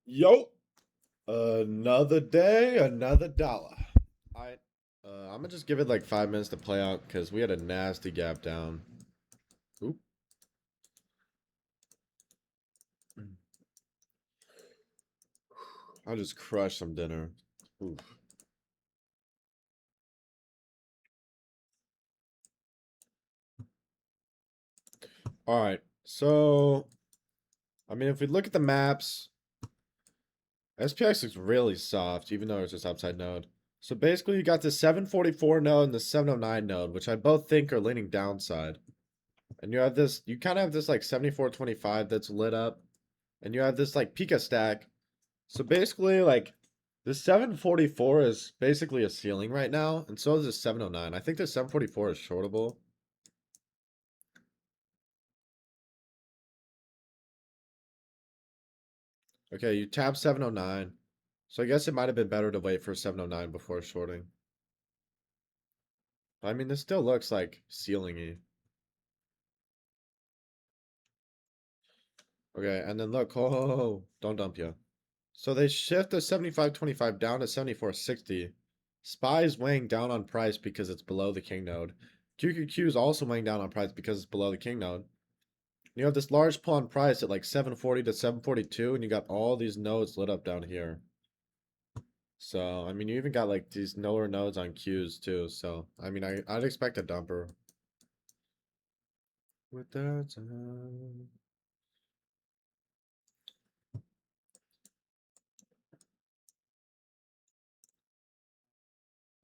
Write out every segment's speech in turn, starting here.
Yo, another day, another dollar. All right, I'm gonna just give it like 5 minutes to play out because we had a nasty gap down. Oop. I'll just crush some dinner. Oof. All right, so I mean, if we look at the maps, SPX looks really soft, even though it's just upside node. So basically, you got the 744 node and the 709 node, which I both think are leaning downside. And you have this, you kind of have this like 7425 that's lit up, and you have this like Pika stack. So basically, like the 744 is basically a ceiling right now, and so is the 709. I think the 744 is shortable. Okay, you tap 709. So I guess it might have been better to wait for 709 before shorting. But I mean, this still looks like ceiling-y. Okay, and then look, oh, don't dump you. So they shift the 7525 down to 7460. SPY is weighing down on price because it's below the king node. QQQ is also weighing down on price because it's below the king node. You have this large pull on price at like 740 to 742, and you got all these nodes lit up down here. So, I mean, you even got like these lower nodes on Qs too. So, I mean, I'd expect a dumper. With that,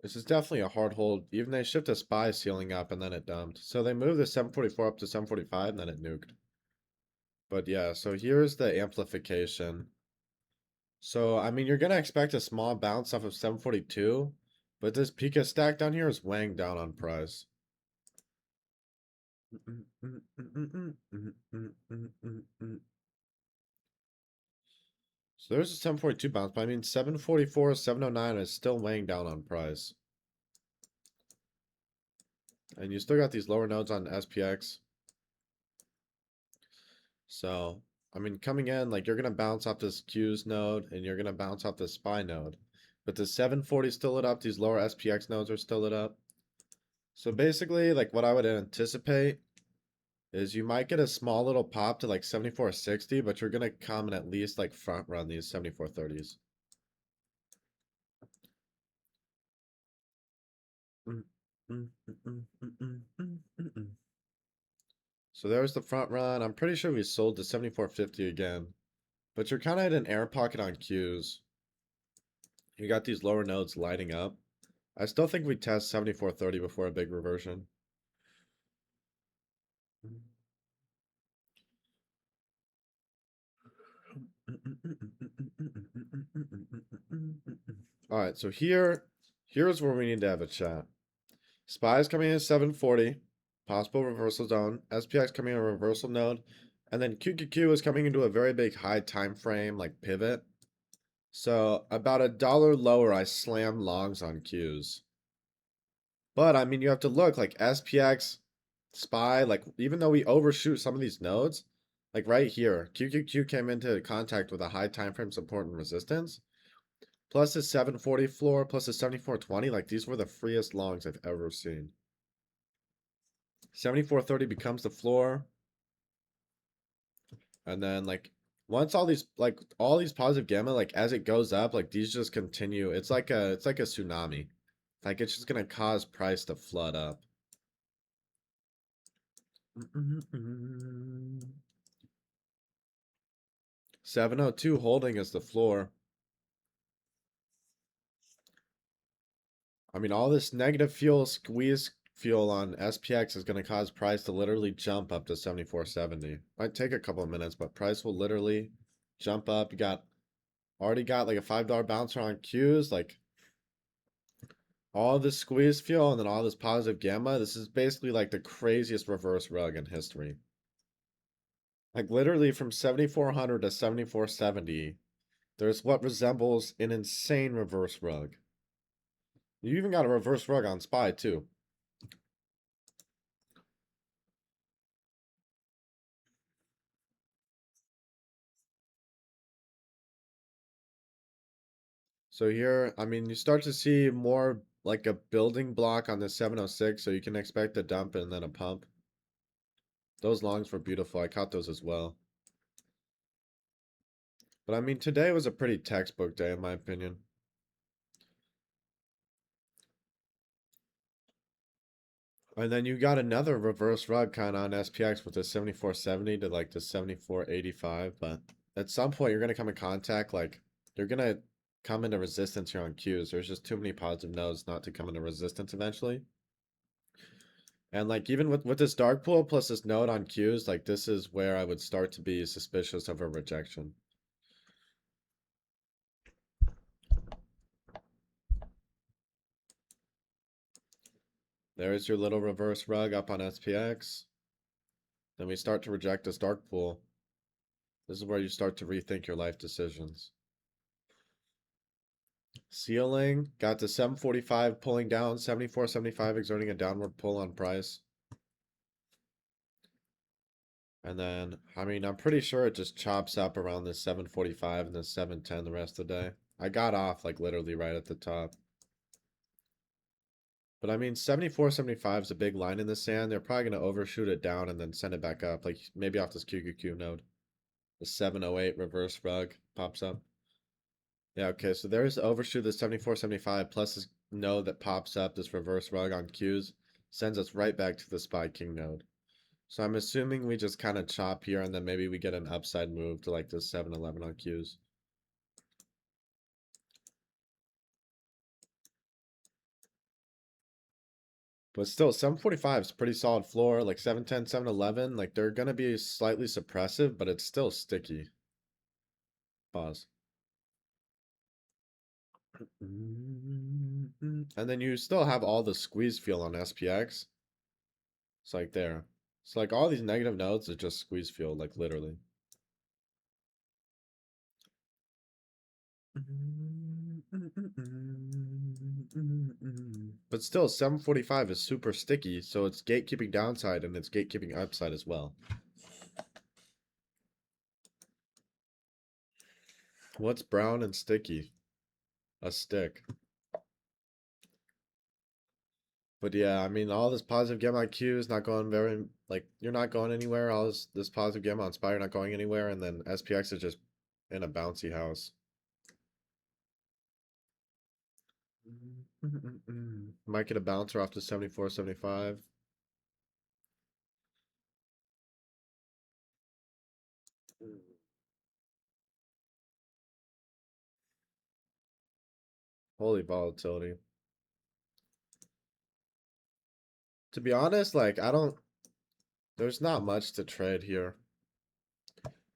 this is definitely a hard hold. Even they shipped a SPY ceiling up and then it dumped. So they moved the 744 up to 745 and then it nuked. But yeah, so here's the amplification. So, I mean, you're going to expect a small bounce off of 742, but this Pika stack down here is weighing down on price. So there's a 742 bounce, but I mean, 744, 709 is still weighing down on price. And you still got these lower nodes on SPX. So, I mean, coming in, like, you're going to bounce off this Q's node, and you're going to bounce off this SPY node. But the 740 is still lit up, these lower SPX nodes are still lit up. So basically, like, what I would anticipate is you might get a small little pop to like 7460, but you're gonna come and at least like front run these 7430s. So there's the front run. I'm pretty sure we sold to 7450 again, but you're kind of at an air pocket on Qs. You got these lower nodes lighting up. I still think we test 7430 before a big reversion. All right, so here's where we need to have a chat. SPY is coming in at 740, possible reversal zone. SPX coming in a reversal node, and then QQQ is coming into a very big high time frame like pivot. So about $1 lower, I slam longs on Qs. But I mean, you have to look like SPX, SPY, like even though we overshoot some of these nodes, like right here, QQQ came into contact with a high time frame support and resistance. Plus the 740 floor, plus the 7420, like these were the freest longs I've ever seen. 7430 becomes the floor. And then like once all these positive gamma, like as it goes up, like these just continue. It's like a tsunami. Like it's just gonna cause price to flood up. 702 holding is the floor. I mean, all this negative fuel, squeeze fuel on SPX is going to cause price to literally jump up to 7470. Might take a couple of minutes, but price will literally jump up. You got already got like a $5 bouncer on Qs, like all this squeeze fuel and then all this positive gamma. This is basically like the craziest reverse rug in history. Like literally from 7400 to 7470, there's what resembles an insane reverse rug. You even got a reverse rug on SPY too. So here, I mean, you start to see more like a building block on the 706, so you can expect a dump and then a pump. Those longs were beautiful. I caught those as well. But I mean, today was a pretty textbook day in my opinion. And then you got another reverse rug kind of on SPX with the 7470 to like the 7485. But at some point, you're going to come in contact, like, you're going to come into resistance here on Qs. There's just too many positive nodes not to come into resistance eventually. And like, even with this dark pool plus this node on Qs, like, this is where I would start to be suspicious of a rejection. There's your little reverse rug up on SPX. Then we start to reject this dark pool. This is where you start to rethink your life decisions. Ceiling got to 745 pulling down, 74.75 exerting a downward pull on price. And then, I mean, I'm pretty sure it just chops up around this 745 and then 710 the rest of the day. I got off like literally right at the top. But I mean, 74.75 is a big line in the sand. They're probably going to overshoot it down and then send it back up, like maybe off this QQQ node. The 708 reverse rug pops up. Yeah, okay, so there's overshoot the 74.75 plus this node that pops up, this reverse rug on Qs, sends us right back to the SPY King node. So I'm assuming we just kind of chop here and then maybe we get an upside move to like this 711 on Qs. But still, 745 is pretty solid floor. Like 710, 711, like they're gonna be slightly suppressive, but it's still sticky. Pause. And then you still have all the squeeze feel on SPX. It's like there. It's like all these negative nodes are just squeeze feel, like literally. But still, 745 is super sticky, so it's gatekeeping downside and it's gatekeeping upside as well. What's brown and sticky? A stick. But yeah, I mean, all this positive gamma on Q is not going very, like, you're not going anywhere. All this positive gamma on SPY, you're not going anywhere. And then SPX is just in a bouncy house. Might get a bouncer off to 74, 75. Holy volatility. To be honest, like, there's not much to trade here.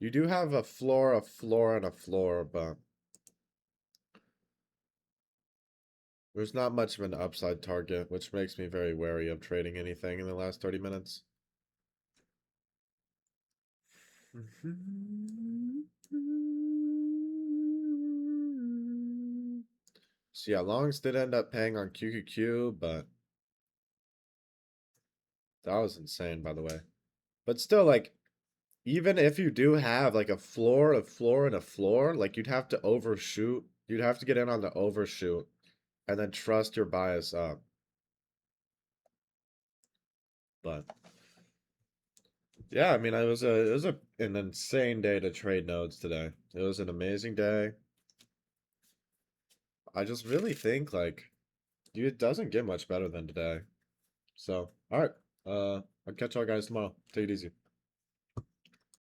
You do have a floor, and a floor, but there's not much of an upside target, which makes me very wary of trading anything in the last 30 minutes. So yeah, longs did end up paying on QQQ, but that was insane, by the way. But still, like, even if you do have like a floor, and a floor, like you'd have to overshoot. You'd have to get in on the overshoot and then trust your bias up. But yeah, I mean, it was an insane day to trade nodes today. It was an amazing day. I just really think like, dude, it doesn't get much better than today. So, all right. I'll catch y'all guys tomorrow. Take it easy.